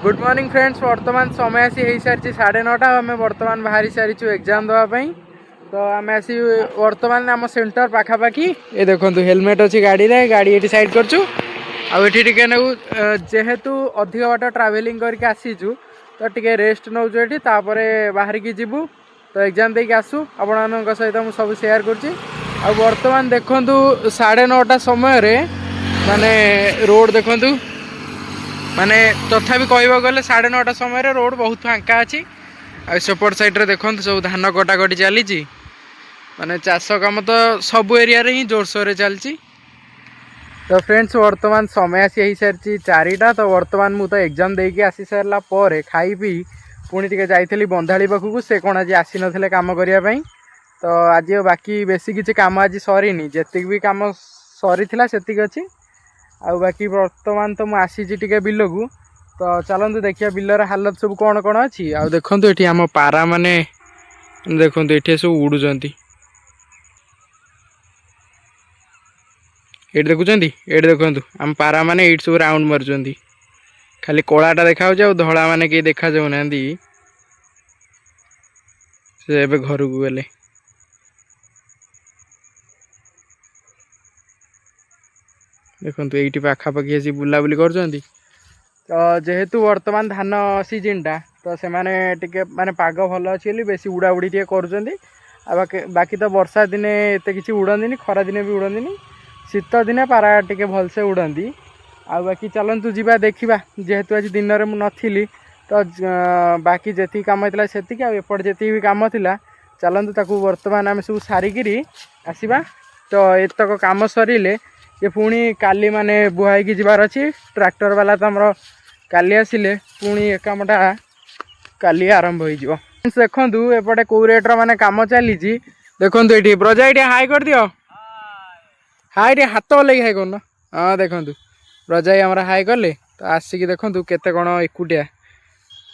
Good morning friends. वर्तमान समय आसी हो सारी 9:30 आम बर्तमान बाहरी सारी एग्जाम देवाई। तो आम आसी वर्तमान आम सेंटर पाखापाखि ये देखो हेलमेट अच्छी गाड़ी रे गाड़ी ये साइड करचु आठी जेहेतु अधिक बाट ट्रावेलिंग करके आसीचु तो टिके रेस्ट नौ ये बाहर की जीवु तो एग्जाम देके आसू आपण सहित मुझे सब सेयार करुँची। आ बर्तमान देखु 9:30 समय माने रोड देखु माने तथापि कहवा गले 9:30 समय रोड बहुत फांका अच्छी। सेपट साइड रे देखो सब धान कटाकटी चली माने चाष कम तो सब एरिया रे ही जोरसोर चलती। तो फ्रेंड्स वर्तमान समय आसी हो सारी 4टा। तो वर्तमान मुझे एग्जाम देके आसी सारा पर खाई पी पुणी टे जाइली बंधाड़ी पाखक से कौन आज आसी नथिले काम करने। तो आज बाकी बेसी किसी काम आज सरीनी जी भी कम सरी से अच्छी आ बाकी वर्तमान तो मुझे आसी टे बिल को। तो चलतु देखिए बिलर हालत सब कौन कौन अच्छी। आ देखु ये आम पारा माने देखु ये सब उड़ुंट ये देखुं ये देखु आम पारा माने ये सब राउंड मार्च खाली कलाटा देखा धड़ा माने कहीं देखा जाऊना से घर को गले। देखो ये पाखापाखि आसी बुलाबुली कर। तो जेहेतु वर्तमान धान सीजनटा तो से माने टिके माने पाग भल अच्छी बेसी उड़ा उड़ी टे कर। बाकी तो वर्षा दिने एत किसी उड़ंदी खरा दिने भी उड़ंदी शीत दिने पारा टिके भलसे उड़ंदी। आ बाकी चलतु जीवा देखा जेहेतु आज दिन में नी तो बाकी जी कम होता से एपट जी भी कम था चलतु ताकू वर्तमान आम सब सारिकी आसवा। तो एतक कम सरिले ये पुणी काली माने बुहाई जबार अच्छी ट्रैक्टर वाला तो आमर काली आसिले पुणी ए कामटा काली आरंभ हो। देखु एपटे कौ रेट्र माने कम चली देखु ये ब्रजा ये हाई कर दियो हाई टे हाथ लगे हाई कर। हाँ देखु ब्रजा आमर हाई कले तो आसिक देखु केते कौन एकुटिया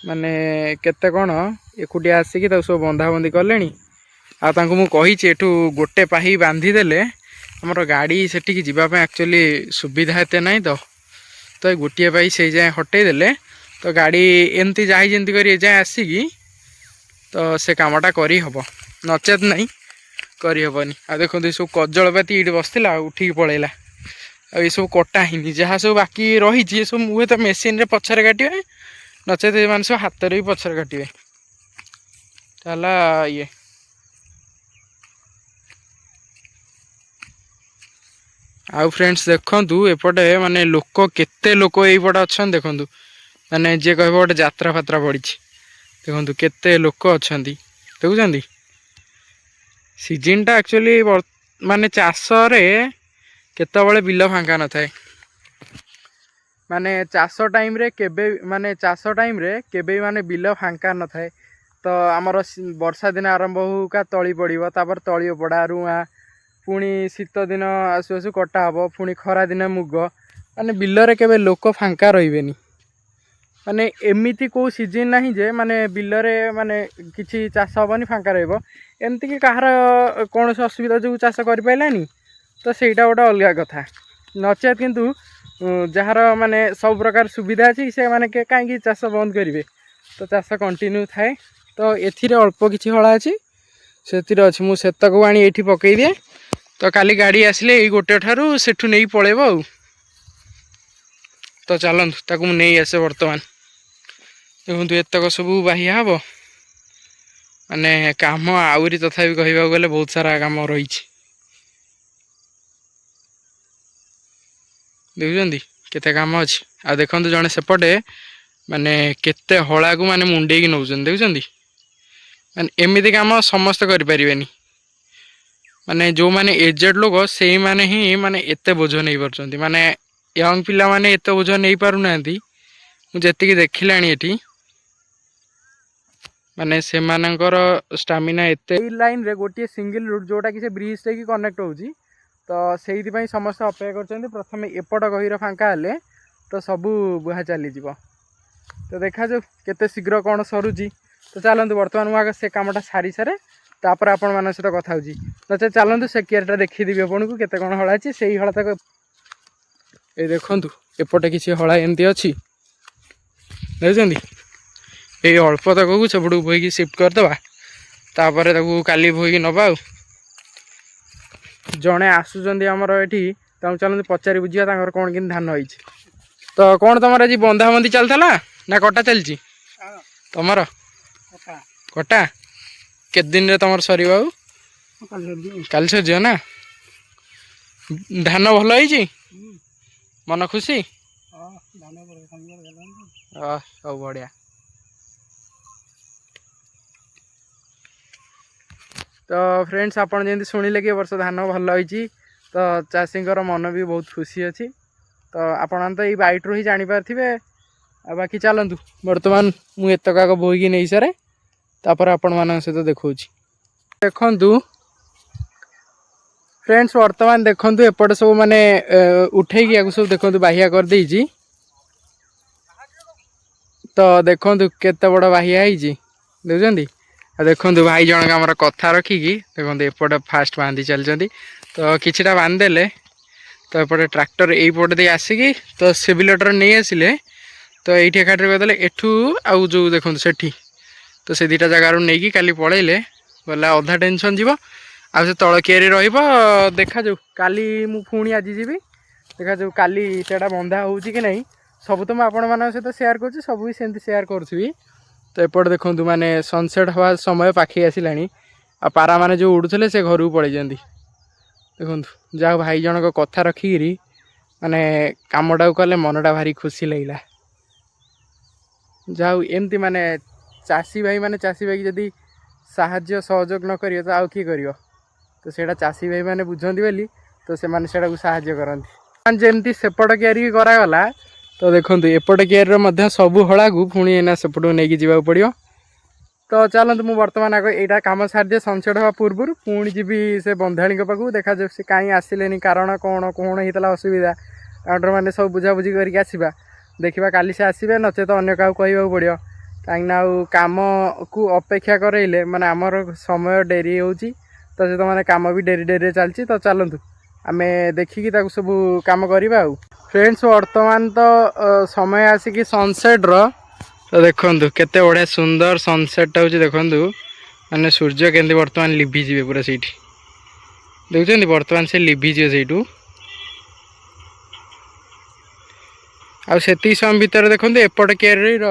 माने केते कौन एकुटिया आसिक सब बंधाबंधी कले। मुझे एठू गोटे पाही बांधीदेले आमर गाड़ी सेठी जावाई एक्चुअली सुविधा एत ना तो गोटे पाई से जाए हटेदेले तो गाड़ी एमती जाए जमी कर जाए आसिक तो से कामटा करहब नचेत नहीं करहबनी। आ देखो सब कजलपाती ये बसला उठिक पलैला ये सब कटा ही जहाँ सब बाकी रही सब मुझे तो मेसीन रे पछरे काटे नचेत मैंने सब हाथ भी पछरे काटे ये। आउ फ्रेंड्स देखु एपटे माने लोक केते लोक यपटे अच्छा देखु माने जे कह गोटे जात्रा फात्रा पड़ी देखु केते लोक अच्छा देखुं सीजनटा एक्चुअली माने चाष केतबले बिल फांका न थाए माने चाष टाइम रे केबे माने चाष टाइम रे केबे माने बिल फांका न थाए। तो आमर वर्षा दिन आरंभ होगा तली पड़ो तापर तली पड़ा रुआ पुणी शीत दिन आसु आसु कटा हम पुणी खरा दिन मुग माने बिलरे केबे लोक फांका रहिबेनी। माने एमिति को सीजन ना जे माने बिलरे माने किछि चाष हेनी फांका रहिबो एमती कि कहार कौन से असुविधा जो चाष कर पाइलानी तो सेटा गोटे अलग कथा नचेत किंतु जार माने सब प्रकार सुविधा अच्छी से माने कहीं चाष बंद करेंगे तो चाष कंटिन्यू थाए। तो एथिरे अल्प किछि हला अच्छी से अच्छी मुझे को आनी ये पकई दिए तो काली गाड़ी आसिले ये गोटे ठारू सेठू नहीं पलैब आ। तो चलतु ताकू नहीं आसे वर्तमान देखु एतक सब बाहिया हम माने काम आउरी तथापि कहवा गले बहुत सारा काम रही देखुं केते काम अच्छी। आ देखु जड़े सेपटे माने केते हला को माने मुंडे की नौ देखुं माने एमती काम समस्त करें माने जो माने एजेड लोग से माने ही माने एते बोझ नहीं पार्टी माने यंग पिला माने एते बोझ नहीं पारुना मुझे देखिला ये माने से मानकर स्टामिना एते लाइन रे गोटे सिंगल रूट जोटा कि ब्रिज से कनेक्ट होची तो से समस्त अपेक्षा कर प्रथम एपट गहीर फांका हेले तो सबू बुहा चली जीव। तो देखा जो केते शीघ्र कौन सरुची। तो चलतु बर्तमान मुझे से कामटा सारी सारे तापर आपण मान सहित कथा होची नचे चलतु से केयरटा देखीदेवी आपन को केते कौन हला अच्छी से हला तक ये देखु एपटे किसी हला एमती अच्छी ଦେଖୁଛନ୍ତି ଏଇ ଅଳ୍ପ ତକକୁ ସେପଟକୁ ବୋହିକି ସିଫ୍ଟ କରିଦେବା ତାପରେ ତାକୁ କାଲି ବୋହିକି ନେବା ଆଉ ଜଣେ ଆସୁଛନ୍ତି ଆମର ଏଠି ତାଙ୍କୁ ଚାଲନ୍ତୁ ପଚାରି ବୁଝିବା ତାଙ୍କର କ'ଣ କେମିତି ଧାନ ହେଇଛି ତ କ'ଣ ତମର ଆଜି ବନ୍ଧାବନ୍ଧି ଚାଲିଥିଲା ନା କଟା ଚାଲିଛି ତମର କଟା କେତେ ଦିନରେ ତମର ସରିବ ଆଉ କାଲି ସରିଯିବ ନା ଧାନ ଭଲ ହେଇଛି ମନ ଖୁସି ସବୁ ବଢ଼ିଆ ତ फ्रेंड्स ଆପଣ ଯେମିତି ଶୁଣିଲେ କି ବର୍ଷ ଧାନ ଭଲ ହେଇଛି ତ ଚାଷୀଙ୍କର ମନ ବି ବହୁତ ଖୁସି ଅଛି ତ ଆପଣ ତ ଏଇ ବାଇଟ୍ରୁ ହିଁ ଜାଣିପାରିଥିବେ ଆଉ ବାକି ଚାଲନ୍ତୁ ବର୍ତ୍ତମାନ ମୁଁ ଏତକ ଆଗ ବୋହିକି ନେଇ ସାରେ ତାପରେ ଆପଣମାନଙ୍କ ସହିତ ଦେଖାଉଛି ଦେଖନ୍ତୁ फ्रेंड्स ବର୍ତ୍ତମାନ ଦେଖନ୍ତୁ ଏପଟେ ସବୁ ମାନେ ଉଠେଇକି ୟାକୁ ସବୁ ଦେଖନ୍ତୁ ବାହିଆ କରିଦେଇଛି ତ ଦେଖନ୍ତୁ କେତେ ବଡ଼ ବାହିଆ ହେଇଛି ଦେଖୁଛନ୍ତି ଆଉ ଦେଖନ୍ତୁ ଭାଇ ଜଣକ ଆମର କଥା ରଖିକି ଦେଖନ୍ତୁ ଏପଟେ ଫାଷ୍ଟ ବାନ୍ଧି ଚାଲିଛନ୍ତି ତ କିଛିଟା ବାନ୍ଧିଦେଲେ ତ ଏପଟେ ଟ୍ରାକ୍ଟର ଏଇପଟେ ଦେଇ ଆସିକି ତ ସିଭିଲେଟର ନେଇ ଆସିଲେ ତ ଏଇଠି ଏକାଠିରେ କରିଦେଲେ ଏଠୁ ଆଉ ଯେଉଁ ଦେଖନ୍ତୁ ସେଠି ତ ସେ ଦୁଇଟା ଜାଗାରୁ ନେଇକି କାଲି ପଳେଇଲେ ଗଲା ଅଧା ଟେନସନ୍ ଯିବ ଆଉ ସେ ତଳ କିଆରି ରହିବ ଦେଖାଯାଉ କାଲି ମୁଁ ପୁଣି ଆଜି ଯିବି ଦେଖାଯାଉ କାଲି ସେଇଟା ବନ୍ଧା ହେଉଛି କି ନାହିଁ ସବୁ ତ ମୁଁ ଆପଣମାନଙ୍କ ସହିତ ସେୟାର କରୁଛି ସବୁ ବି ସେମିତି ସେୟାର କରୁଥିବି ତ ଏପଟେ ଦେଖନ୍ତୁ ମାନେ ସନସେଟ୍ ହେବା ସମୟ ପାଖେଇ ଆସିଲାଣି ଆଉ ପାରାମାନେ ଯେଉଁ ଉଡ଼ୁଥିଲେ ସେ ଘରକୁ ପଳେଇଛନ୍ତି ଦେଖନ୍ତୁ ଯାହା ଭାଇ ଜଣକ କଥା ରଖିକିରି ମାନେ କାମଟାକୁ କଲେ ମନଟା ଭାରି ଖୁସି ଲାଗିଲା ଯାହା ହଉ ଏମିତି ମାନେ ଚାଷୀ ଭାଇ ମାନେ ଚାଷୀ ଭାଇକି ଯଦି ସାହାଯ୍ୟ ସହଯୋଗ ନ କରିବ ତ ଆଉ କିଏ କରିବ ତ ସେଇଟା ଚାଷୀ ଭାଇ ମାନେ ବୁଝନ୍ତି ବୋଲି ତ ସେମାନେ ସେଇଟାକୁ ସାହାଯ୍ୟ କରନ୍ତି ଯେମିତି ସେପଟ କିଆରି କରାଗଲା ତ ଦେଖନ୍ତୁ ଏପଟ କିଆରିର ମଧ୍ୟ ସବୁ ହଳାକୁ ପୁଣି ଏଇନା ସେପଟକୁ ନେଇକି ଯିବାକୁ ପଡ଼ିବ ତ ଚାଲନ୍ତୁ ମୁଁ ବର୍ତ୍ତମାନ ଆଗ ଏଇଟା କାମ ସାରିଦିଏ ସନସେଟ୍ ହେବା ପୂର୍ବରୁ ପୁଣି ଯିବି ସେ ବନ୍ଧାଳିଙ୍କ ପାଖକୁ ଦେଖାଯାଉ ସେ କାହିଁ ଆସିଲେନି କାରଣ କ'ଣ ହେଇଥିଲା ଅସୁବିଧା ତାଙ୍କର ମାନେ ସବୁ ବୁଝାବୁଝି କରିକି ଆସିବା ଦେଖିବା କାଲି ସେ ଆସିବେ ନଚେତ ଅନ୍ୟ କାହାକୁ କହିବାକୁ ପଡ଼ିବ କାହିଁକିନା ଆଉ କାମକୁ ଅପେକ୍ଷା କରାଇଲେ ମାନେ ଆମର ସମୟ ଡେରି ହେଉଛି ତ ସେ ତ ମାନେ କାମ ବି ଡେରିରେ ଚାଲିଛି ତ ଚାଲନ୍ତୁ ଆମେ ଦେଖିକି ତାକୁ ସବୁ କାମ କରିବା ଆଉ फ्रेंड्स ବର୍ତ୍ତମାନ ତ ସମୟ ଆସିକି ସନସେଟ୍ର ତ ଦେଖନ୍ତୁ କେତେ ବଢ଼ିଆ ସୁନ୍ଦର ସନସେଟ୍ଟା ହେଉଛି ଦେଖନ୍ତୁ ମାନେ ସୂର୍ଯ୍ୟ କେମିତି ବର୍ତ୍ତମାନ ଲିଭିଯିବେ ପୁରା ସେଇଠି ଦେଖୁଛନ୍ତି ବର୍ତ୍ତମାନ ସେ ଲିଭିଯିବେ ସେଇଠୁ ଆଉ ସେତିକି ସମୟ ଭିତରେ ଦେଖନ୍ତୁ ଏପଟ କିଆରିର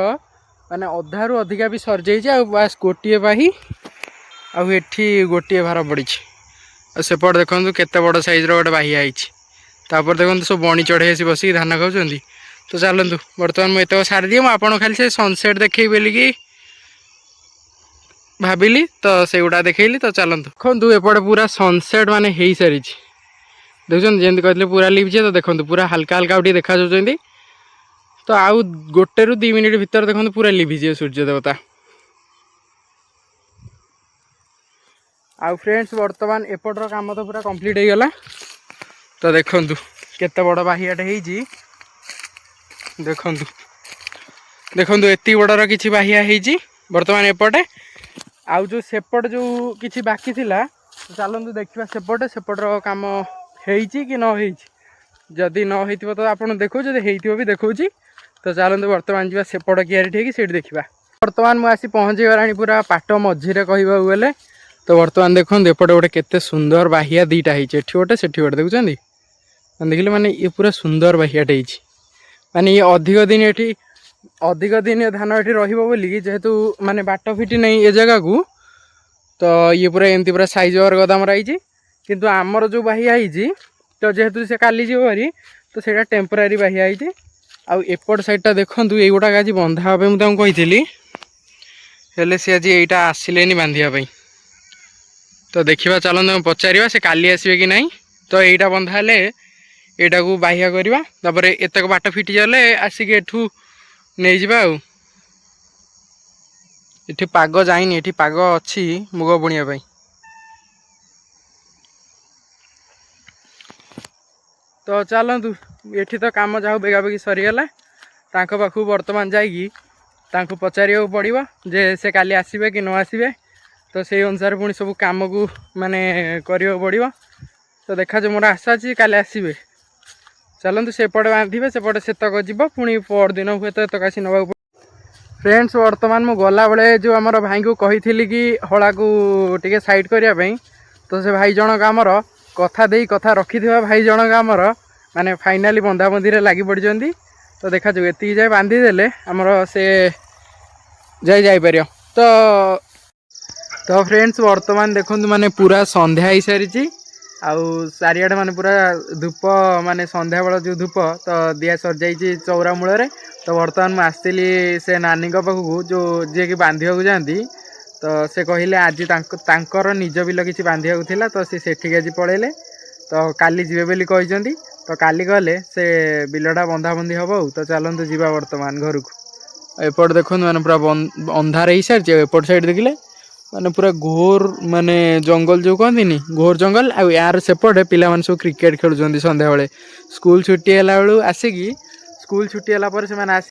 ମାନେ ଅଧାରୁ ଅଧିକା ବି ସରିଯାଇଛି ଆଉ ବାସ୍ ଗୋଟିଏ ବାହି ଆଉ ଏଠି ଗୋଟିଏ ଭାର ପଡ଼ିଛି ଆଉ ସେପଟେ ଦେଖନ୍ତୁ କେତେ ବଡ଼ ସାଇଜ୍ର ଗୋଟେ ବାହିଆ ହେଇଛି ତାପରେ ଦେଖନ୍ତୁ ସବୁ ବଣି ଚଢ଼େଇ ଆସି ବସିକି ଧାନ ଖାଉଛନ୍ତି ତ ଚାଲନ୍ତୁ ବର୍ତ୍ତମାନ ମୁଁ ଏତକ ସାରିଦିଏ ମୁଁ ଆପଣଙ୍କୁ ଖାଲି ସେ ସନସେଟ୍ ଦେଖେଇବି ବୋଲିକି ଭାବିଲି ତ ସେଗୁଡ଼ା ଦେଖେଇଲି ତ ଚାଲନ୍ତୁ ଦେଖନ୍ତୁ ଏପଟେ ପୁରା ସନସେଟ୍ ମାନେ ହେଇସାରିଛି ଦେଖୁଛନ୍ତି ଯେମିତି କହିଥିଲେ ପୁରା ଲିଭିଯିବ ତ ଦେଖନ୍ତୁ ପୁରା ହାଲକା ହାଲକା ଆଉ ଟିକେ ଦେଖାଯାଉଛନ୍ତି ତ ଆଉ 1 ରୁ 2 ମିନିଟ୍ ଭିତରେ ଦେଖନ୍ତୁ ପୁରା ଲିଭିଯିବେ ସୂର୍ଯ୍ୟ ଦେବତା ଆଉ फ्रेंड्स ବର୍ତ୍ତମାନ ଏପଟର କାମ ତ ପୁରା କମ୍ପ୍ଲିଟ୍ ହେଇଗଲା ତ ଦେଖନ୍ତୁ କେତେ ବଡ଼ ବାହିଆଟେ ହେଇଛି ଦେଖନ୍ତୁ ଦେଖନ୍ତୁ ଏତିକି ବଡ଼ର କିଛି ବାହିଆ ହେଇଛି ବର୍ତ୍ତମାନ ଏପଟେ ଆଉ ଯେଉଁ ସେପଟେ ଯେଉଁ କିଛି ବାକି ଥିଲା ଚାଲନ୍ତୁ ଦେଖିବା ସେପଟର କାମ ହେଇଛି କି ନ ହେଇଛି ଯଦି ନ ହେଇଥିବ ତ ଆପଣ ଦେଖାଉଛି ଯଦି ହେଇଥିବ ବି ଦେଖାଉଛି ତ ଚାଲନ୍ତୁ ବର୍ତ୍ତମାନ ଯିବା ସେପଟ କିଆରି ଠିକି ସେଇଠି ଦେଖିବା ବର୍ତ୍ତମାନ ମୁଁ ଆସି ପହଞ୍ଚିଗଲାଣି ପୁରା ପାଟ ମଝିରେ କହିବାକୁ ଗଲେ ତ ବର୍ତ୍ତମାନ ଦେଖନ୍ତୁ ଏପଟେ ଗୋଟେ କେତେ ସୁନ୍ଦର ବାହିଆ ଦୁଇଟା ହେଇଛି ଏଠି ଗୋଟେ ସେଠି ଗୋଟେ ଦେଖୁଛନ୍ତି ଦେଖିଲେ ମାନେ ଇଏ ପୁରା ସୁନ୍ଦର ବାହିଆଟେ ହେଇଛି ମାନେ ଇଏ ଅଧିକ ଦିନ ଧାନ ଏଠି ରହିବ ବୋଲିକି ଯେହେତୁ ମାନେ ବାଟ ଫିଟି ନାହିଁ ଏ ଜାଗାକୁ ତ ଇଏ ପୁରା ଏମିତି ପୁରା ସାଇଜ୍ ଓଭର ଗଦାମରା ହେଇଛି କିନ୍ତୁ ଆମର ଯେଉଁ ବାହିଆ ହେଇଛି ତ ଯେହେତୁ ସେ କାଲି ଯିବ ଭାରି ତ ସେଇଟା ଟେମ୍ପୋରାରୀ ବାହିଆ ହେଇଛି ଆଉ ଏପଟ ସାଇଡ଼୍ଟା ଦେଖନ୍ତୁ ଏଇଗୁଡ଼ାକ ଆଜି ବନ୍ଧା ହେବା ପାଇଁ ମୁଁ ତାଙ୍କୁ କହିଥିଲି ହେଲେ ସେ ଆଜି ଏଇଟା ଆସିଲେନି ବାନ୍ଧିବା ପାଇଁ ତ ଦେଖିବା ଚାଲନ୍ତୁ ଆମେ ପଚାରିବା ସେ କାଲି ଆସିବେ କି ନାହିଁ ତ ଏଇଟା ବନ୍ଧା ହେଲେ ଏଇଟାକୁ ବାହିଆ କରିବା ତାପରେ ଏତକ ବାଟ ଫିଟିଗଲେ ଆସିକି ଏଠୁ ନେଇଯିବା ଆଉ ଏଠି ପାଗ ଯାଇନି ଏଠି ପାଗ ଅଛି ମୁଗ ବୁଣିବା ପାଇଁ ତ ଚାଲନ୍ତୁ ଏଠି ତ କାମ ଯାଉ ବେଗାବେଗି ସରିଗଲା ତାଙ୍କ ପାଖକୁ ବର୍ତ୍ତମାନ ଯାଇକି ତାଙ୍କୁ ପଚାରିବାକୁ ପଡ଼ିବ ଯେ ସେ କାଲି ଆସିବେ କି ନ ଆସିବେ ତ ସେଇ ଅନୁସାରେ ପୁଣି ସବୁ କାମକୁ ମାନେ କରିବାକୁ ପଡ଼ିବ ତ ଦେଖାଯାଉ ମୋର ଆଶା ଅଛି କାଲି ଆସିବେ ଚାଲନ୍ତୁ ସେପଟେ ବାନ୍ଧିବେ ସେପଟେ ସେତକ ଯିବ ପୁଣି ପରଦିନ ହୁଏତ ଏତକ ଆସି ନେବାକୁ फ्रेंड्स वर्तमान मु गला बेले जो आमर भाई को कही कि हला को टिके साइड करने तो से भाई जनक आमर कथा दे कथा रखि भाई जनक आमर माने फाइनाली बंधाबंधी लगी पड़ी। तो देखा जो ये जाए बांधीदेले आमर से जापर तो फ्रेंड्स वर्तमान देखो माने पूरा संध्या हो सारी आउ चारिआडे माने पूरा धूप माने संध्या बेला जो धूप तो दिया सर जाइए चौरा मूल। तो बर्तमान मुझे आसती से नानी पाखक जो जी कि बांधवाक जाती तो से कहले आज तांकर निज बिल किसी बांधवाक तो सी सेठिक आज पलैले तो काली जीवे बोली कहते तो काली गले से बिलटा बंधाबंधी हम तो चलतु जा बर्तमान घर को एपट देखो मैंने पूरा अंधार हो सारी एपट साइड देखिले माने पूरा घोर माने जंगल जो कहती घोर जंगल आ यार सेपटे पिला माने सब क्रिकेट खेलुंट संध्या बेले स्कूल छुट्टी है बेलू आसिकी स्कूल छुट्टी है